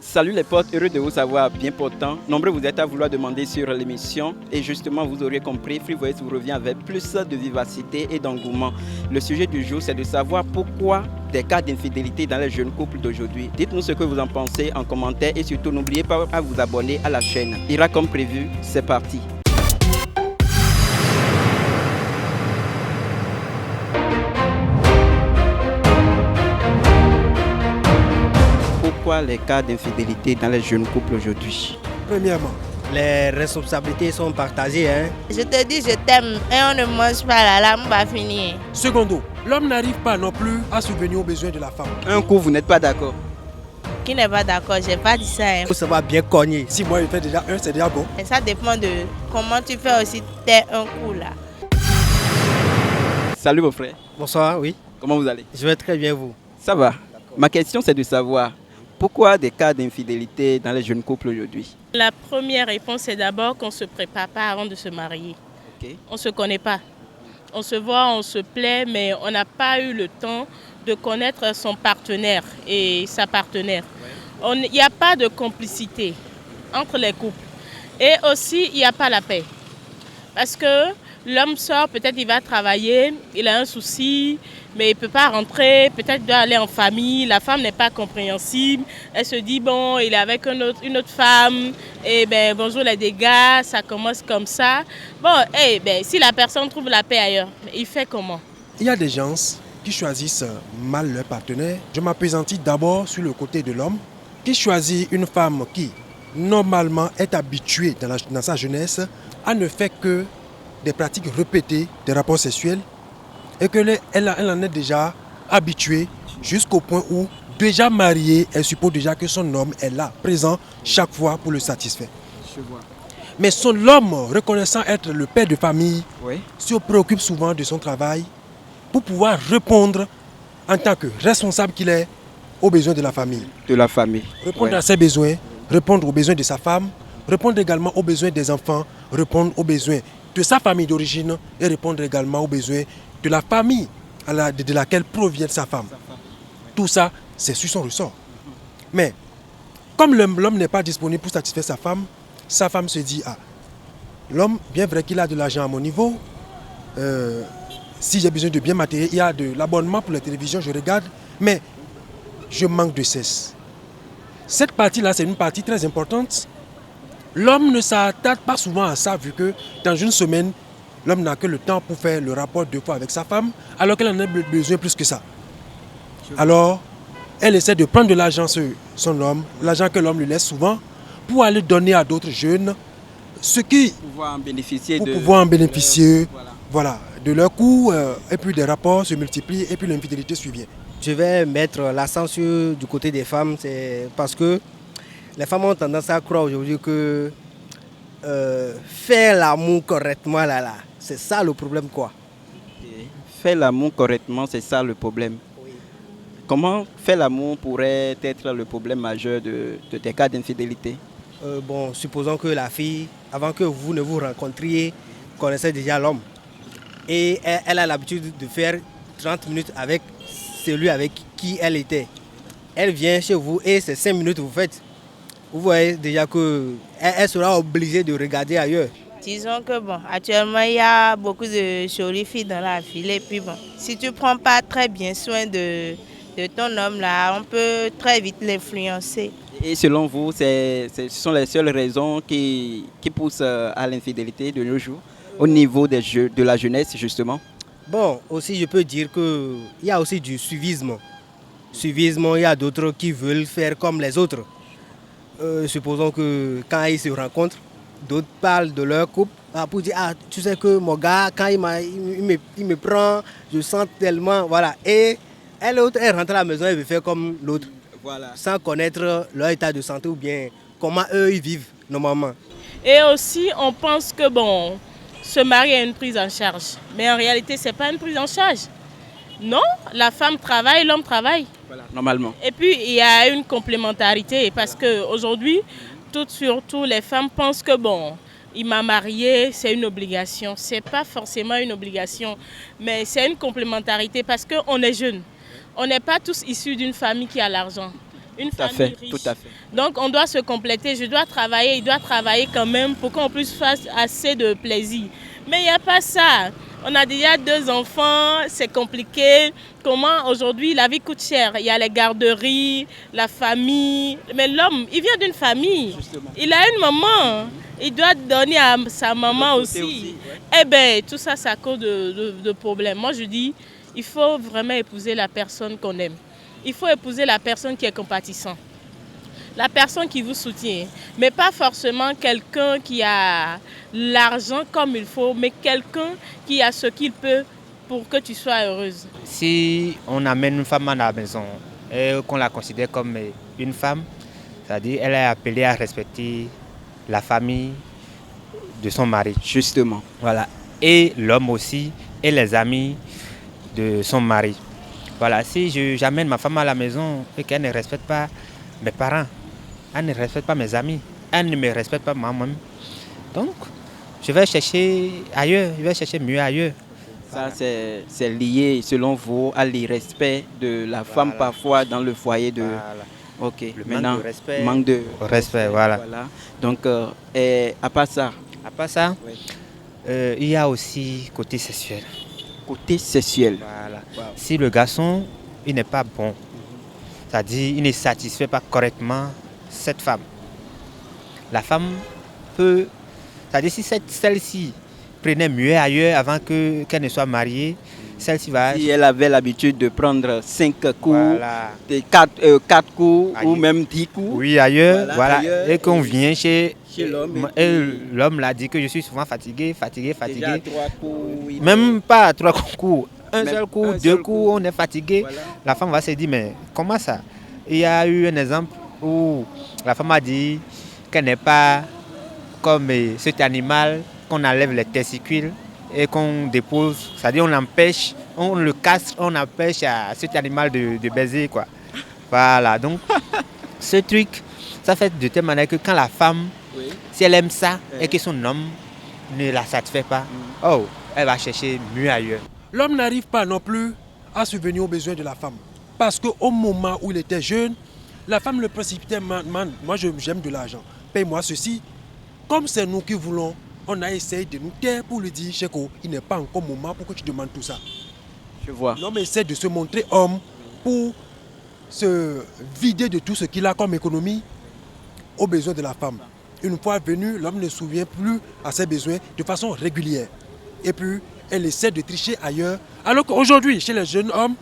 Salut les potes, heureux de vous savoir bien portant. Nombreux vous êtes à vouloir demander sur l'émission et justement vous aurez compris, Free Voice vous revient avec plus de vivacité et d'engouement. Le sujet du jour c'est de savoir pourquoi des cas d'infidélité dans les jeunes couples d'aujourd'hui. Dites-nous ce que vous en pensez en commentaire et surtout n'oubliez pas à vous abonner à la chaîne. Ira comme prévu, c'est parti. Pourquoi les cas d'infidélité dans les jeunes couples aujourd'hui? Premièrement, les responsabilités sont partagées. Je te dis je t'aime et on ne mange pas la lame va finir. Secondo, l'homme n'arrive pas non plus à subvenir aux besoins de la femme. Un coup, vous n'êtes pas d'accord? Qui n'est pas d'accord, j'ai pas dit ça. Ça va bien cogner. Si moi je fais déjà un, c'est déjà bon. Et ça dépend de comment tu fais aussi tes un coup là. Salut vos frères, Bonsoir, oui. comment vous allez? Je vais très bien, vous. Ça va. Ma question c'est de savoir pourquoi des cas d'infidélité dans les jeunes couples aujourd'hui? La première réponse est d'abord qu'on ne se prépare pas avant de se marier. Ok. On ne se connaît pas. On se voit, on se plaît, mais on n'a pas eu le temps de connaître son partenaire et sa partenaire. Il n'y a pas de complicité entre les couples. Et aussi, il n'y a pas la paix. Parce que l'homme sort, peut-être il va travailler, il a un souci, mais il ne peut pas rentrer, peut-être il doit aller en famille, la femme n'est pas compréhensible, elle se dit bon, il est avec une autre femme, et ben bonjour les dégâts, ça commence comme ça. Bon, si la personne trouve la paix ailleurs, il fait comment? Il y a des gens qui choisissent mal leur partenaire. Je m'appesantis d'abord sur le côté de l'homme qui choisit une femme qui, normalement, est habituée dans sa jeunesse à ne faire que des pratiques répétées des rapports sexuels et qu'elle en est déjà habituée jusqu'au point où, déjà mariée, elle suppose déjà que son homme est là, présent chaque fois pour le satisfaire. Je vois. Mais l'homme, reconnaissant être le père de famille, Oui. se préoccupe souvent de son travail pour pouvoir répondre en tant que responsable qu'il est aux besoins de la famille. De la famille. Répondre Ouais. à ses besoins, répondre aux besoins de sa femme, répondre également aux besoins des enfants, répondre aux besoins de sa famille d'origine et répondre également aux besoins de la famille de laquelle provient sa femme. Tout ça, c'est sur son ressort. Mais comme l'homme n'est pas disponible pour satisfaire sa femme se dit, ah, l'homme, bien vrai qu'il a de l'argent à mon niveau, si j'ai besoin de biens matériels, il y a de l'abonnement pour la télévision, je regarde, mais je manque de cesse. Cette partie-là, c'est une partie très importante. L'homme ne s'attarde pas souvent à ça, vu que dans une semaine, l'homme n'a que le temps pour faire le rapport 2 fois avec sa femme, alors qu'elle en a besoin plus que ça. Alors, elle essaie de prendre de l'argent sur son homme, l'argent que l'homme lui laisse souvent, pour aller donner à d'autres jeunes, ce qui, Pour pouvoir en bénéficier. pour pouvoir en bénéficier, Voilà. voilà, de leur coût, et puis des rapports se multiplient, et puis l'infidélité survient. Je vais mettre l'accent du côté des femmes, c'est parce que les femmes ont tendance à croire aujourd'hui que faire l'amour correctement, c'est ça le problème, quoi. Ok. Faire l'amour correctement, c'est ça le problème. Oui. Comment faire l'amour pourrait être le problème majeur de tes cas d'infidélité? Bon, supposons que la fille, avant que vous ne vous rencontriez, connaissait déjà l'homme. Et elle a l'habitude de faire 30 minutes avec celui avec qui elle était. Elle vient chez vous et c'est 5 minutes que vous faites. Vous voyez déjà qu'elle sera obligée de regarder ailleurs. Disons que bon, actuellement il y a beaucoup de jolies filles dans la ville et puis bon, si tu prends pas très bien soin de ton homme là, on peut très vite l'influencer. Et selon vous, ce sont les seules raisons qui poussent à l'infidélité de nos jours, au niveau de la jeunesse justement? Bon, aussi je peux dire qu'il y a aussi du suivisme. Suivisme, il y a d'autres qui veulent faire comme les autres. Supposons que quand ils se rencontrent, d'autres parlent de leur couple pour dire, ah, tu sais que mon gars, quand il me prend, je sens tellement, voilà. Et l'autre, elle rentre à la maison, elle veut faire comme l'autre, Voilà. sans connaître leur état de santé ou bien comment eux, ils vivent normalement. Et aussi, on pense que bon, se marier est une prise en charge. Mais en réalité, ce n'est pas une prise en charge. Non, la femme travaille, l'homme travaille. Voilà, normalement. Et puis, il y a une complémentarité parce qu'aujourd'hui, surtout les femmes pensent que bon, il m'a marié, c'est une obligation. Ce n'est pas forcément une obligation, mais c'est une complémentarité parce qu'on est jeunes. On n'est pas tous issus d'une famille qui a l'argent. une Tout à famille fait, riche. tout à fait. Donc on doit se compléter, je dois travailler, il doit travailler quand même pour qu'on puisse faire assez de plaisir. Mais il n'y a pas ça. On a déjà 2 enfants, c'est compliqué. Comment aujourd'hui la vie coûte cher? Il y a les garderies, la famille. Mais l'homme, il vient d'une famille. Justement. Il a une maman. Il doit donner à sa maman aussi. Ouais. Eh bien, tout ça, c'est à cause de problèmes. Moi, je dis, il faut vraiment épouser la personne qu'on aime. Il faut épouser la personne qui est compatissante. La personne qui vous soutient, mais pas forcément quelqu'un qui a l'argent comme il faut, mais quelqu'un qui a ce qu'il peut pour que tu sois heureuse. Si on amène une femme à la maison et qu'on la considère comme une femme, c'est-à-dire qu'elle est appelée à respecter la famille de son mari. Justement. Voilà. Et l'homme aussi et les amis de son mari. Voilà. Si j'amène ma femme à la maison et qu'elle ne respecte pas mes parents, elle ne respecte pas mes amis, elle ne me respecte pas moi-même. Donc, je vais chercher ailleurs, je vais chercher mieux ailleurs. Ça, c'est lié, selon vous, à l'irrespect de la femme parfois dans le foyer de... Voilà. Ok, Le maintenant, manque de respect. manque de Respect, voilà. Donc, à part ça, À part ça, oui. il y a aussi côté sexuel. côté sexuel. Voilà. Wow. Si le garçon, il n'est pas bon, c'est-à-dire il ne satisfait pas correctement cette femme, la femme peut, c'est-à-dire si celle-ci prenait mieux ailleurs avant qu'elle ne soit mariée, celle-ci va... Si elle avait l'habitude de prendre 5 coups, Voilà. 4 coups ou Ailleurs. même 10 coups, Oui, ailleurs, Voilà, voilà. ailleurs, Et qu'on vient chez l'homme, et l'homme l'a dit que je suis souvent fatigué. déjà 3 coups, il Même pas 3 coups, un Même seul coup, un 2 seul coups, coup. on est fatigué. Voilà. La femme va se dire, mais comment ça? Il y a eu un exemple où la femme a dit qu'elle n'est pas comme cet animal qu'on enlève les testicules et qu'on dépose, c'est-à-dire on empêche, on le casse, on empêche à cet animal de baiser, quoi. Voilà, donc ce truc, ça fait de telle manière que quand la femme, Oui. si elle aime ça et que son homme ne la satisfait pas, oh, elle va chercher mieux ailleurs. L'homme n'arrive pas non plus à subvenir aux besoins de la femme. Parce qu'au moment où il était jeune, la femme le précipitait, man, moi j'aime de l'argent, paye-moi ceci. Comme c'est nous qui voulons, on a essayé de nous taire pour lui dire, Cheko, il n'est pas encore moment pour que tu demandes tout ça. Je vois. L'homme essaie de se montrer homme pour se vider de tout ce qu'il a comme économie aux besoins de la femme. Une fois venu, l'homme ne se souvient plus à ses besoins de façon régulière. Et puis, elle essaie de tricher ailleurs. Alors qu'aujourd'hui, chez les jeunes hommes,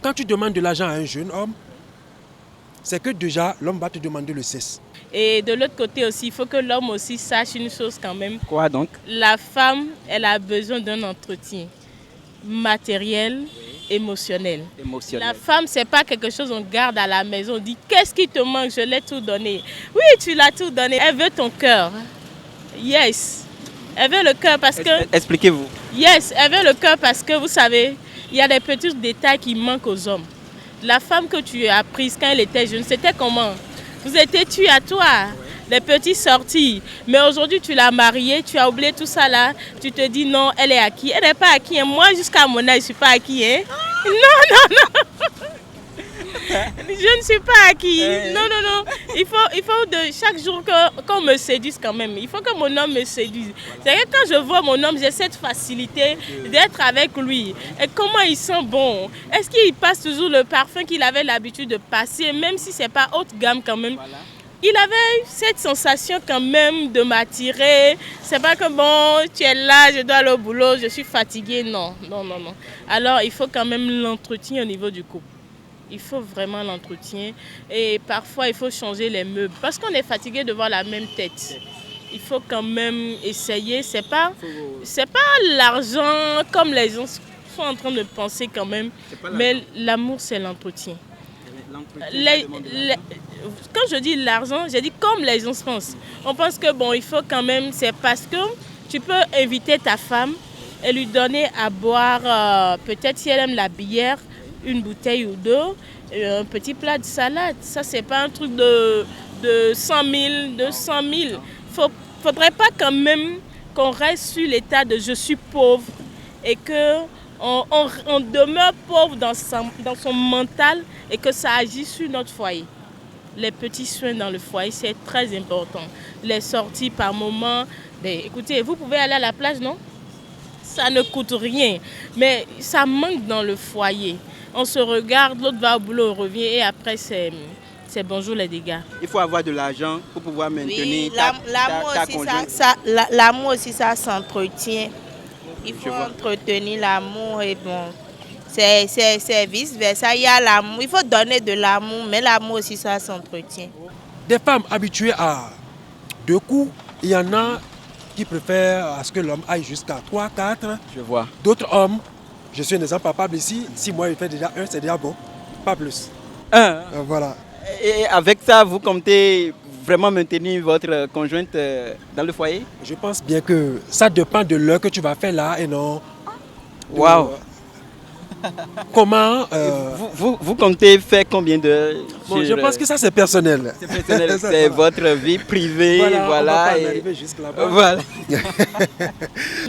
quand tu demandes de l'argent à un jeune homme, c'est que déjà, l'homme va te demander le cesse. Et de l'autre côté aussi, il faut que l'homme aussi sache une chose quand même. Quoi donc? La femme, elle a besoin d'un entretien matériel, émotionnel. Émotionnel. La femme, c'est pas quelque chose qu'on garde à la maison. On dit, qu'est-ce qui te manque? Je l'ai tout donné. Oui, tu l'as tout donné. Elle veut ton cœur. Yes. Elle veut le cœur parce que... Expliquez-vous. Yes, elle veut le cœur parce que, vous savez, il y a des petits détails qui manquent aux hommes. La femme que tu as prise quand elle était jeune, c'était comment? Vous étiez tu à toi, les petits sorties. Mais aujourd'hui, tu l'as mariée, tu as oublié tout ça là. Tu te dis non, elle est acquise. Elle n'est pas acquise. Hein. Moi, jusqu'à mon âge, je ne suis pas acquise. Hein. Non. Je ne suis pas acquise. Non. Il faut de chaque jour qu'on me séduise quand même. Il faut que mon homme me séduise. C'est que quand je vois mon homme, j'ai cette facilité d'être avec lui. Et comment il sent bon. Est-ce qu'il passe toujours le parfum qu'il avait l'habitude de passer, même si ce n'est pas haute gamme quand même. Il avait cette sensation quand même de m'attirer. C'est pas que bon, tu es là, je dois aller au boulot, je suis fatiguée. Non. Alors, il faut quand même l'entretien au niveau du couple. Il faut vraiment l'entretien. Et parfois, il faut changer les meubles. Parce qu'on est fatigué de voir la même tête. Il faut quand même essayer. C'est pas l'argent comme les gens sont en train de penser quand même. Mais l'amour, c'est l'entretien. Quand je dis l'argent, j'ai dit comme les gens pensent. On pense que bon, il faut quand même, c'est parce que tu peux inviter ta femme et lui donner à boire, peut-être si elle aime la bière, une bouteille ou deux, un petit plat de salade. Ça, c'est pas un truc de 100 000, 200 000. Faudrait pas quand même qu'on reste sur l'état de je suis pauvre et que on demeure pauvre dans son mental et que ça agit sur notre foyer. Les petits soins dans le foyer, c'est très important. Les sorties par moment. Écoutez, vous pouvez aller à la plage, non? Ça ne coûte rien, mais ça manque dans le foyer. On se regarde, l'autre va au boulot, on revient et après c'est bonjour les dégâts. Il faut avoir de l'argent pour pouvoir maintenir Oui, ta conjointe. l'amour aussi, ça s'entretient. Il faut entretenir l'amour et bon, c'est vice-versa. Il y a l'amour, il faut donner de l'amour, mais l'amour aussi, ça s'entretient. Des femmes habituées à 2 coups, il y en a qui préfèrent à ce que l'homme aille jusqu'à 3, 4. Je vois. D'autres hommes, je suis un exemple papable ici, si moi il fait déjà 1, c'est déjà bon, pas plus. Voilà. Et avec ça, vous comptez vraiment maintenir votre conjointe dans le foyer? Je pense bien que ça dépend de l'heure que tu vas faire là et non. Waouh! Comment Vous comptez faire combien d'heures? Bon, je pense que ça c'est personnel. C'est personnel, c'est votre vie privée, Voilà. On va pas en et arriver jusque là-bas. voilà.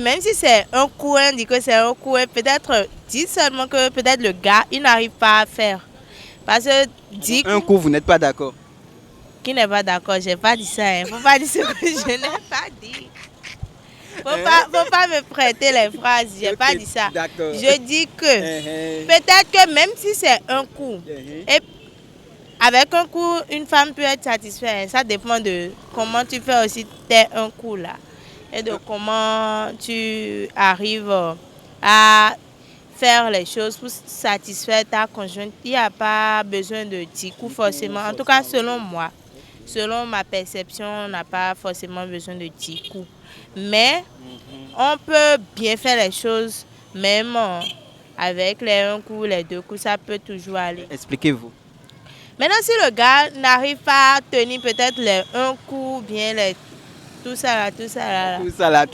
Même si c'est un coup, on dit que c'est un coup, peut-être dit seulement que peut-être le gars, il n'arrive pas à faire. Parce que dit Un coup, vous n'êtes pas d'accord. qui n'est pas d'accord, j'ai pas dit ça. Faut pas dire ce que je n'ai pas dit. Faut pas me prêter les phrases, j'ai pas dit ça. D'accord. Je dis que peut-être que même si c'est un coup, et avec un coup, une femme peut être satisfaite. Ça dépend de comment tu fais aussi tes un coup là. Et de comment tu arrives à faire les choses pour satisfaire ta conjointe. Il n'y a pas besoin de petits coups forcément. En tout cas, selon moi, selon ma perception, on n'a pas forcément besoin de petits coups. Mais on peut bien faire les choses, même avec les 1 coup, les 2 coups, ça peut toujours aller. Expliquez-vous. Maintenant, si le gars n'arrive pas à tenir peut-être les 1 coup, bien les tout ça là. Tout ça là.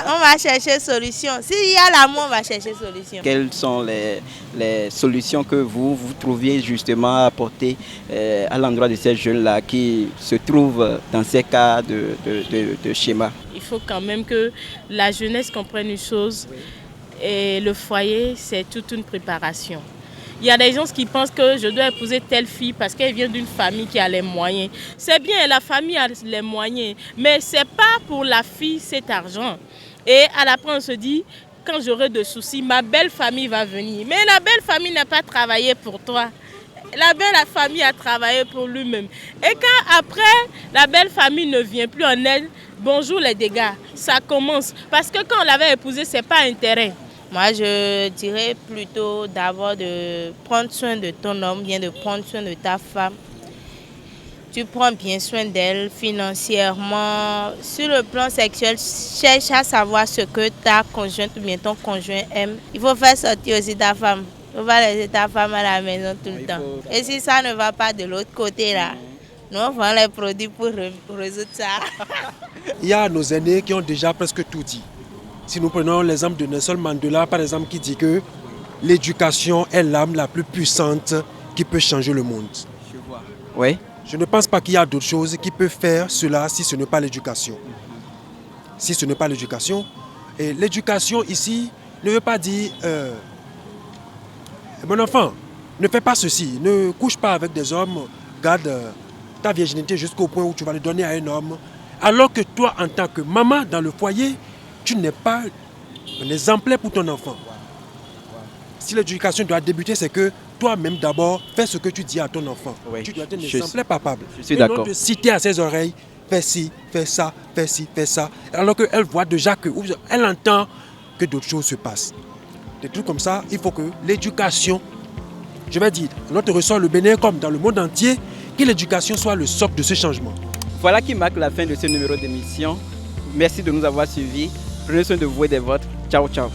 On va chercher solution. S'il y a l'amour, on va chercher solution. Quelles sont les solutions que vous trouviez justement à apporter à l'endroit de ces jeunes-là qui se trouvent dans ces cas de schéma? Il faut quand même que la jeunesse comprenne une chose. Et le foyer, c'est toute une préparation. Il y a des gens qui pensent que je dois épouser telle fille parce qu'elle vient d'une famille qui a les moyens. C'est bien, la famille a les moyens, mais ce n'est pas pour la fille cet argent. Et à la fin, on se dit, quand j'aurai de soucis, ma belle famille va venir. Mais la belle famille n'a pas travaillé pour toi. La belle famille a travaillé pour lui-même. Et quand après, la belle famille ne vient plus en aide, bonjour les dégâts, ça commence. Parce que quand on l'avait épousé, ce n'est pas intérêt. Moi, je dirais plutôt d'abord de prendre soin de ton homme, bien de prendre soin de ta femme. Tu prends bien soin d'elle financièrement. Sur le plan sexuel, cherche à savoir ce que ta conjointe ou bien ton conjoint aime. Il faut faire sortir aussi ta femme. Il ne faut pas laisser ta femme à la maison tout le temps. Et si ça ne va pas de l'autre côté là, nous on vend les produits pour résoudre ça. Il y a nos aînés qui ont déjà presque tout dit. Si nous prenons l'exemple de Nelson Mandela, par exemple, qui dit que l'éducation est l'arme la plus puissante qui peut changer le monde. Je vois. Oui. Je ne pense pas qu'il y a d'autres choses qui peuvent faire cela si ce n'est pas l'éducation. Si ce n'est pas l'éducation. Et l'éducation ici ne veut pas dire mon enfant, ne fais pas ceci, ne couche pas avec des hommes, garde ta virginité jusqu'au point où tu vas le donner à un homme. Alors que toi, en tant que maman dans le foyer, tu n'es pas un exemplaire pour ton enfant. Si l'éducation doit débuter, c'est que toi-même d'abord, fais ce que tu dis à ton enfant. Oui, tu dois être un exemplaire papable. Je suis d'accord. Et non de citer à ses oreilles, fais ci, fais ça, fais ci, fais ça. Alors qu'elle voit déjà que, elle entend que d'autres choses se passent. Des trucs comme ça, il faut que l'éducation, je vais dire, notre ressort le Bénin comme dans le monde entier, que l'éducation soit le socle de ce changement. Voilà qui marque la fin de ce numéro d'émission. Merci de nous avoir suivis. Prenez soin de vous et des vôtres. Ciao, ciao.